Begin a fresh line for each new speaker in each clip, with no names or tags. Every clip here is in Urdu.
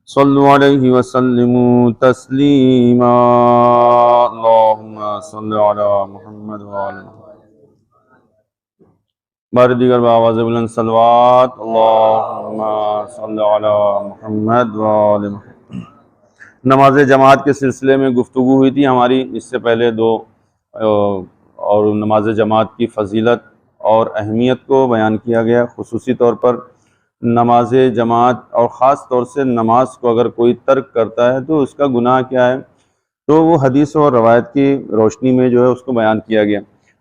صلو علیہ وسلموا تسلیما اللہم صلی علی محمد وعلی بار دیگر بآواز بلند صلوات اللہم صلی علی محمد وعلی محمد۔ نماز جماعت کے سلسلے میں گفتگو ہوئی تھی ہماری اس سے پہلے دو اور نماز جماعت کی فضیلت اور اہمیت کو بیان کیا گیا، خصوصی طور پر نماز جماعت اور خاص طور سے نماز کو اگر کوئی ترک کرتا ہے تو اس کا گناہ کیا ہے، تو وہ حدیث اور روایت کی روشنی میں جو ہے اس کو بیان کیا گیا۔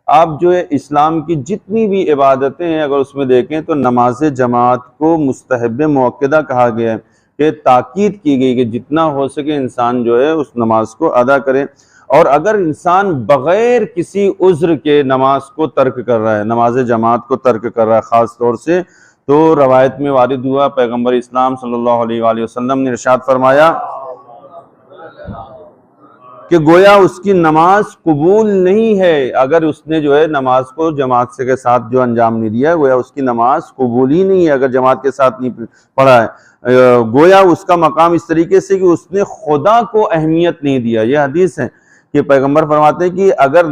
آپ جو ہے اسلام کی جتنی بھی عبادتیں ہیں اگر اس میں دیکھیں تو نماز جماعت کو مستحب مؤکدہ کہا گیا ہے، کہ تاکید کی گئی کہ جتنا ہو سکے انسان جو ہے اس نماز کو ادا کرے۔ اور اگر انسان بغیر کسی عذر کے نماز کو ترک کر رہا ہے، نماز جماعت کو ترک کر رہا ہے خاص طور سے، تو روایت میں وارد ہوا پیغمبر اسلام صلی اللہ علیہ وآلہ وسلم نے ارشاد فرمایا کہ گویا اس کی نماز قبول نہیں ہے اگر اس نے جو ہے نماز کو جماعت کے ساتھ جو انجام نہیں دیا، گویا اس کی نماز قبول ہی نہیں ہے اگر جماعت کے ساتھ نہیں پڑھا ہے۔ گویا اس کا مقام اس طریقے سے کہ اس نے خدا کو اہمیت نہیں دیا۔ یہ حدیث ہے کہ پیغمبر فرماتے ہیں کہ اگر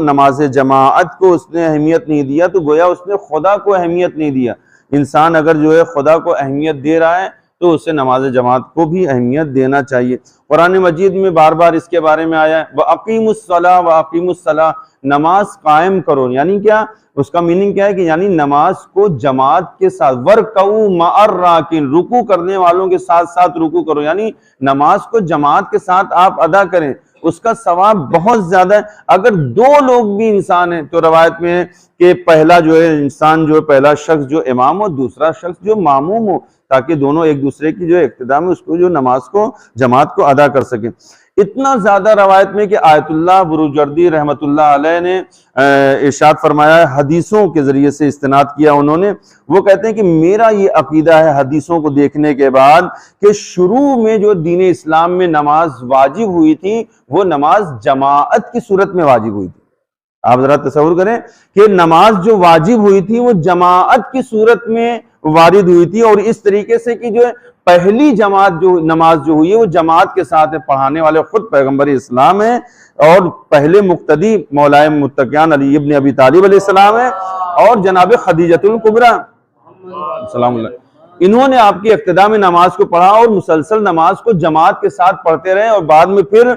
نماز جماعت کو اس نے اہمیت نہیں دیا تو گویا اس نے خدا کو اہمیت نہیں دیا۔ انسان اگر جو ہے خدا کو اہمیت دے رہا ہے تو اسے نماز جماعت کو بھی اہمیت دینا چاہیے۔ قرآن مجید میں بار بار اس کے بارے میں آیا ہے وَأَقِيمُوا الصَّلَاةَ وَأَقِيمُوا الصَّلَاةَ، نماز قائم کرو، یعنی کیا؟ اس کا میننگ کیا ہے کہ یعنی نماز کو جماعت کے ساتھ وَارْكَعُوا مَعَ الرَّاكِعِينَ، رکوع کرنے والوں کے ساتھ ساتھ رکوع کرو، یعنی نماز کو جماعت کے ساتھ آپ ادا کریں، اس کا ثواب بہت زیادہ ہے۔ اگر دو لوگ بھی انسان ہیں تو روایت میں ہے کہ پہلا جو ہے انسان جو پہلا شخص جو امام ہو، دوسرا شخص جو ماموم ہو، تاکہ دونوں ایک دوسرے کی جو اقتداء میں اس کو جو نماز کو جماعت کو ادا کر سکیں۔ اتنا زیادہ روایت میں کہ آیت اللہ بروجردی رحمۃ اللہ علیہ نے ارشاد فرمایا ہے، حدیثوں کے ذریعے سے استناد کیا انہوں نے، وہ کہتے ہیں کہ میرا یہ عقیدہ ہے حدیثوں کو دیکھنے کے بعد کہ شروع میں جو دین اسلام میں نماز واجب ہوئی تھی وہ نماز جماعت کی صورت میں واجب ہوئی تھی۔ آپ ذرا تصور کریں کہ نماز جو واجب ہوئی تھی وہ جماعت کی صورت میں وارد ہوئی تھی، اور اس طریقے سے کہ جو ہے پہلی نماز جو ہوئی ہے وہ جماعت کے ساتھ ہے، پڑھانے والے خود پیغمبر اسلام ہیں، اور پہلے مقتدی مولائے متقیان علی ابن ابی طالب علیہ السلام ہیں، اور جناب خدیجۃ الکبریٰ سلام اللہ، انہوں نے آپ کی اقتداء میں نماز کو پڑھا اور مسلسل نماز کو جماعت کے ساتھ پڑھتے رہے، اور بعد میں پھر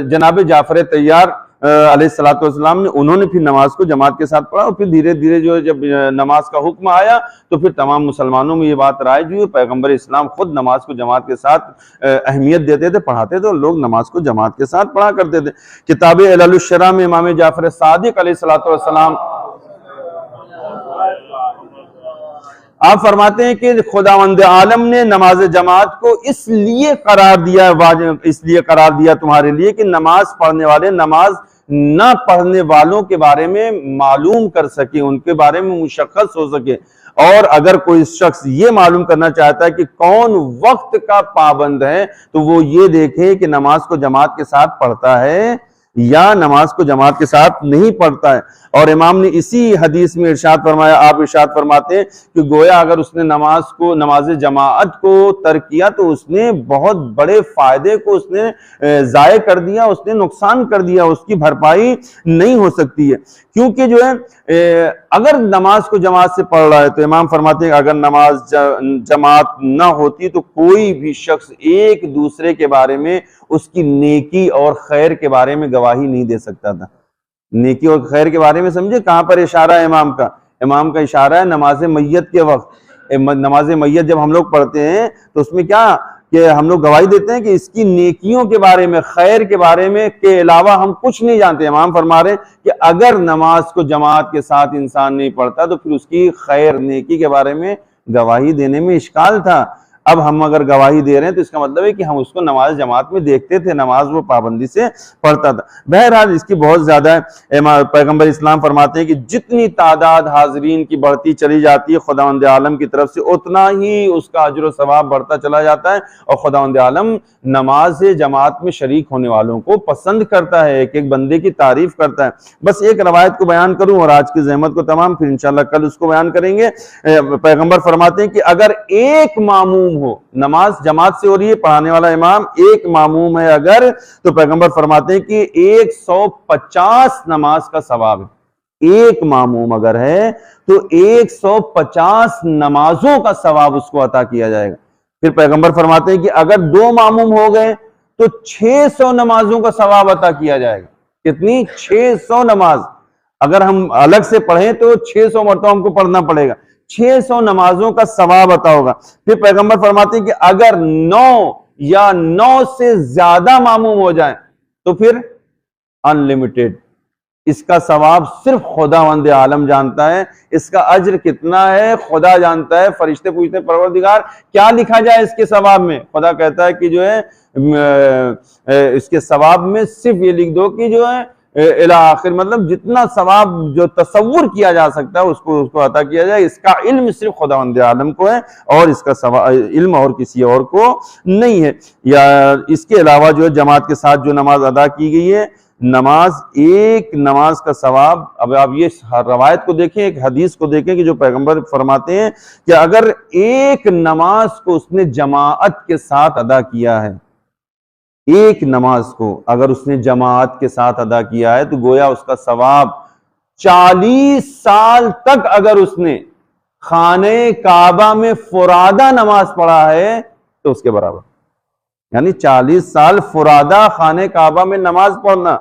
جناب جعفر طیار علیہ السلام نے انہوں نے پھر نماز کو جماعت کے ساتھ پڑھا، اور پھر دھیرے دھیرے جو جب نماز کا حکم آیا تو پھر تمام مسلمانوں میں یہ بات رائج ہوئی، پیغمبر اسلام خود نماز کو جماعت کے ساتھ اہمیت دیتے تھے، پڑھاتے تھے، اور لوگ نماز کو جماعت کے ساتھ پڑھا کرتے تھے۔ کتاب علل الشرع میں امام جعفر صادق علیہ السلام آپ فرماتے ہیں کہ خداوند عالم نے نماز جماعت کو اس لیے قرار دیا تمہارے لیے کہ نماز پڑھنے والے نماز نہ پڑھنے والوں کے بارے میں معلوم کر سکے، ان کے بارے میں مشخص ہو سکے، اور اگر کوئی شخص یہ معلوم کرنا چاہتا ہے کہ کون وقت کا پابند ہے تو وہ یہ دیکھے کہ نماز کو جماعت کے ساتھ پڑھتا ہے یا نماز کو جماعت کے ساتھ نہیں پڑھتا ہے۔ اور امام نے اسی حدیث میں ارشاد فرمایا، آپ ارشاد فرماتے ہیں کہ گویا اگر اس نے نماز جماعت کو ترک کیا تو اس نے بہت بڑے فائدے کو اس نے ضائع کر دیا، اس نے نقصان کر دیا، اس کی بھرپائی نہیں ہو سکتی ہے۔ کیونکہ جو ہے اگر نماز کو جماعت سے پڑھ رہا ہے تو امام فرماتے ہیں کہ اگر نماز جماعت نہ ہوتی تو کوئی بھی شخص ایک دوسرے کے بارے میں اس کی نیکی اور خیر کے بارے میں گواہی نہیں دے سکتا تھا۔ نیکی اور خیر کے بارے میں سمجھے کہاں پر اشارہ ہے امام کا اشارہ ہے نماز میت کے وقت۔ نماز میت جب ہم لوگ پڑھتے ہیں تو اس میں کیا کہ ہم لوگ گواہی دیتے ہیں کہ اس کی نیکیوں کے بارے میں، خیر کے بارے میں کے علاوہ ہم کچھ نہیں جانتے۔ امام فرما رہے ہیں کہ اگر نماز کو جماعت کے ساتھ انسان نہیں پڑھتا تو پھر اس کی خیر نیکی کے بارے میں گواہی دینے میں اشکال تھا۔ اب ہم اگر گواہی دے رہے ہیں تو اس کا مطلب ہے کہ ہم اس کو نماز جماعت میں دیکھتے تھے، نماز وہ پابندی سے پڑھتا تھا۔ بہرحال اس کی بہت زیادہ ہے۔ پیغمبر اسلام فرماتے ہیں کہ جتنی تعداد حاضرین کی بڑھتی چلی جاتی ہے خداوند عالم کی طرف سے اتنا ہی اس کا اجر و ثواب بڑھتا چلا جاتا ہے، اور خداوند عالم نماز جماعت میں شریک ہونے والوں کو پسند کرتا ہے، ایک ایک بندے کی تعریف کرتا ہے۔ بس ایک روایت کو بیان کروں اور آج کی زحمت کو تمام، پھر انشاءاللہ کل اس کو بیان کریں گے۔ پیغمبر فرماتے ہیں کہ اگر ایک ماموم ہو، نماز جماعت سے ہو رہی ہے، پڑھانے والا امام، ایک ماموم ہے اگر، تو پیغمبر فرماتے ہیں کہ 150 نماز کا ثواب ہے۔ ایک ماموم اگر ہے تو 150 نمازوں کا ثواب اس کو عطا کیا جائے گا۔ پھر پیغمبر فرماتے ہیں کہ اگر 2 ماموم ہو گئے تو 600 نمازوں کا ثواب عطا کیا جائے گا۔ کتنی؟ 600 نماز۔ اگر ہم الگ سے پڑھیں تو 600 مرتبہ ہم کو پڑھنا پڑے گا، 600 نمازوں کا ثواب عطا ہوگا۔ پھر پیغمبر فرماتے ہیں کہ اگر 9 یا 9 سے زیادہ ماموم ہو جائیں تو پھر انلمیٹڈ، اس کا ثواب صرف خداوند عالم جانتا ہے، اس کا اجر کتنا ہے خدا جانتا ہے۔ فرشتے پوچھتے ہیں پروردگار کیا لکھا جائے اس کے ثواب میں؟ خدا کہتا ہے کہ جو ہے اس کے ثواب میں صرف یہ لکھ دو کہ جو ہے الی آخر، مطلب جتنا ثواب جو تصور کیا جا سکتا ہے اس کو عطا کیا جائے۔ اس کا علم صرف خداوند عالم کو ہے اور اس کا علم اور کسی اور کو نہیں ہے۔ یا اس کے علاوہ جو ہے جماعت کے ساتھ جو نماز ادا کی گئی ہے، نماز، ایک نماز کا ثواب، اب آپ یہ روایت کو دیکھیں، ایک حدیث کو دیکھیں کہ جو پیغمبر فرماتے ہیں کہ اگر ایک نماز کو اس نے جماعت کے ساتھ ادا کیا ہے، ایک نماز کو اگر اس نے جماعت کے ساتھ ادا کیا ہے تو گویا اس کا ثواب 40 سال تک اگر اس نے خانہ کعبہ میں فرادہ نماز پڑھا ہے تو اس کے برابر، یعنی 40 سال فرادہ خانہ کعبہ میں نماز پڑھنا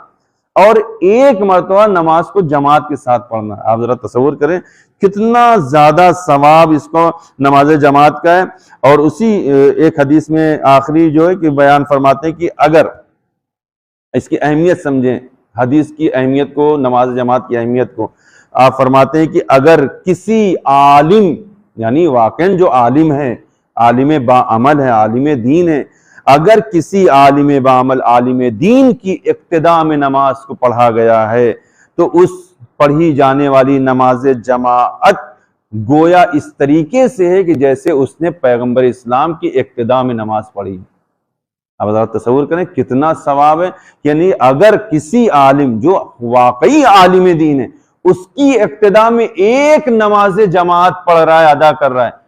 اور ایک مرتبہ نماز کو جماعت کے ساتھ پڑھنا، آپ ذرا تصور کریں کتنا زیادہ ثواب اس کو نماز جماعت کا ہے۔ اور اسی ایک حدیث میں آخری جو ہے کہ بیان فرماتے ہیں کہ اگر اس کی اہمیت سمجھیں، حدیث کی اہمیت کو، نماز جماعت کی اہمیت کو، آپ فرماتے ہیں کہ اگر کسی عالم، یعنی واقعاً جو عالم ہے، عالم با عمل ہے، عالم دین ہے، اگر کسی عالم بعمل عالم دین کی ابتدا میں نماز کو پڑھا گیا ہے تو اس پڑھی جانے والی نماز جماعت گویا اس طریقے سے ہے کہ جیسے اس نے پیغمبر اسلام کی ابتدا میں نماز پڑھی۔ اب ذرا تصور کریں کتنا ثواب ہے، یعنی اگر کسی عالم جو واقعی عالم دین ہے اس کی ابتدا میں ایک نماز جماعت پڑھ رہا ہے، ادا کر رہا ہے،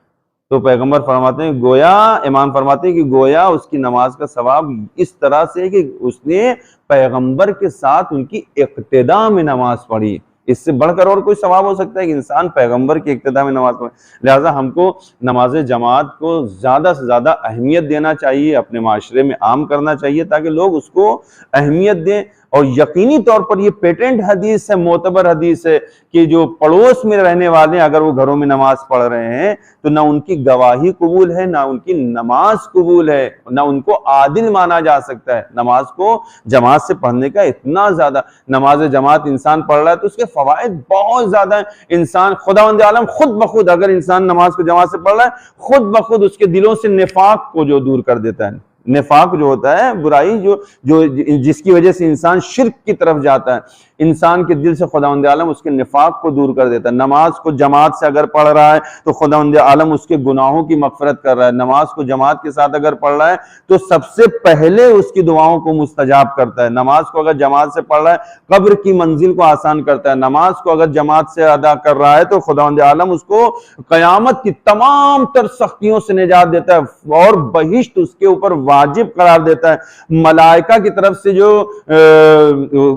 تو پیغمبر فرماتے ہیں گویا، امام فرماتے ہیں کہ گویا اس کی نماز کا ثواب اس طرح سے ہے کہ اس نے پیغمبر کے ساتھ ان کی ابتدا میں نماز پڑھی۔ اس سے بڑھ کر اور کوئی ثواب ہو سکتا ہے کہ انسان پیغمبر کی ابتدا میں نماز پڑھے؟ لہٰذا ہم کو نماز جماعت کو زیادہ سے زیادہ اہمیت دینا چاہیے، اپنے معاشرے میں عام کرنا چاہیے تاکہ لوگ اس کو اہمیت دیں۔ اور یقینی طور پر یہ پیٹنٹ حدیث ہے، معتبر حدیث ہے کہ جو پڑوس میں رہنے والے اگر وہ گھروں میں نماز پڑھ رہے ہیں تو نہ ان کی گواہی قبول ہے، نہ ان کی نماز قبول ہے، نہ ان کو عادل مانا جا سکتا ہے۔ نماز کو جماعت سے پڑھنے کا اتنا زیادہ، نماز جماعت انسان پڑھ رہا ہے تو اس کے فوائد بہت زیادہ ہیں۔ انسان خداوند عالم خود بخود، اگر انسان نماز کو جماعت سے پڑھ رہا ہے، خود بخود اس کے دلوں سے نفاق کو جو دور کر دیتا ہے۔ نفاق جو ہوتا ہے برائی جو جس کی وجہ سے انسان شرک کی طرف جاتا ہے، انسان کے دل سے خداوند عالم اس کے نفاق کو دور کر دیتا ہے۔ نماز کو جماعت سے اگر پڑھ رہا ہے تو خداوند عالم اس کے گناہوں کی مغفرت کر رہا ہے۔ نماز کو جماعت کے ساتھ اگر پڑھ رہا ہے تو سب سے پہلے اس کی دعاؤں کو مستجاب کرتا ہے۔ نماز کو اگر جماعت سے پڑھ رہا ہے قبر کی منزل کو آسان کرتا ہے۔ نماز کو اگر جماعت سے ادا کر رہا ہے تو خداوند عالم اس کو قیامت کی تمام تر سختیوں سے نجات دیتا ہے اور بہشت اس کے اوپر واجب قرار دیتا ہے۔ ملائکہ کی طرف سے جو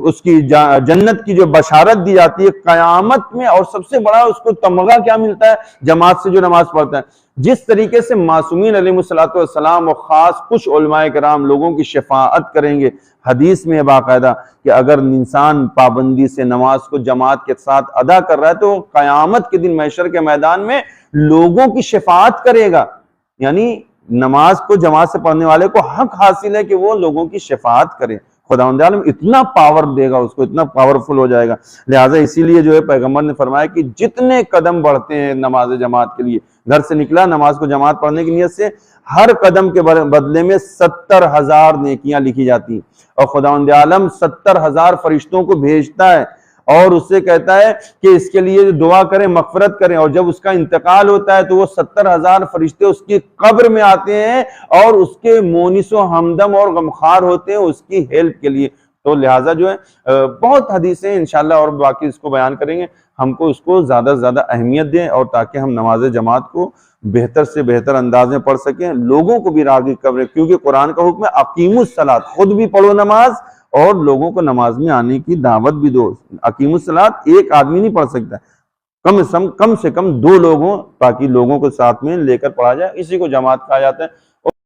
اس کی جنت کی جو بشارت دی جاتی ہے قیامت میں، اور سب سے بڑا اس کو تمغہ کیا ملتا ہے جماعت سے جو نماز پڑھتا ہے۔ جس طریقے سے معصومین علیہ الصلوۃ والسلام و خاص کچھ علماء کرام لوگوں کی شفاعت کریں گے، حدیث میں باقاعدہ کہ اگر انسان پابندی سے نماز کو جماعت کے ساتھ ادا کر رہا ہے تو قیامت کے دن محشر کے میدان میں لوگوں کی شفاعت کرے گا۔ یعنی نماز کو جماعت سے پڑھنے والے کو حق حاصل ہے کہ وہ لوگوں کی شفاعت کرے۔ خداوند عالم اتنا پاور دے گا اس کو، اتنا پاورفل ہو جائے گا۔ لہٰذا اسی لیے جو ہے پیغمبر نے فرمایا کہ جتنے قدم بڑھتے ہیں نماز جماعت کے لیے، گھر سے نکلا نماز کو جماعت پڑھنے کی نیت سے، ہر قدم کے بدلے میں 70,000 نیکیاں لکھی جاتی ہیں، اور خداوند عالم 70,000 فرشتوں کو بھیجتا ہے اور اس سے کہتا ہے کہ اس کے لیے دعا کریں، مغفرت کریں، اور جب اس کا انتقال ہوتا ہے تو وہ 70,000 فرشتے اس کی قبر میں آتے ہیں اور اس کے مونس و ہمدم اور غمخوار ہوتے ہیں اس کی ہیلپ کے لیے۔ تو لہٰذا جو ہے بہت حدیثیں انشاءاللہ اور باقی اس کو بیان کریں گے، ہم کو اس کو زیادہ سے زیادہ اہمیت دیں اور تاکہ ہم نماز جماعت کو بہتر سے بہتر انداز میں پڑھ سکیں، لوگوں کو بھی راغب کریں، کیونکہ قرآن کا حکم ہے اقیموا الصلاۃ، خود بھی پڑھو نماز اور لوگوں کو نماز میں آنے کی دعوت بھی دو۔ اقیموا الصلاۃ ایک آدمی نہیں پڑھ سکتا، کم سے کم 2 لوگ ہوں تاکہ لوگوں کو ساتھ میں لے کر پڑھا جائے، اسی کو جماعت کہا جاتا ہے۔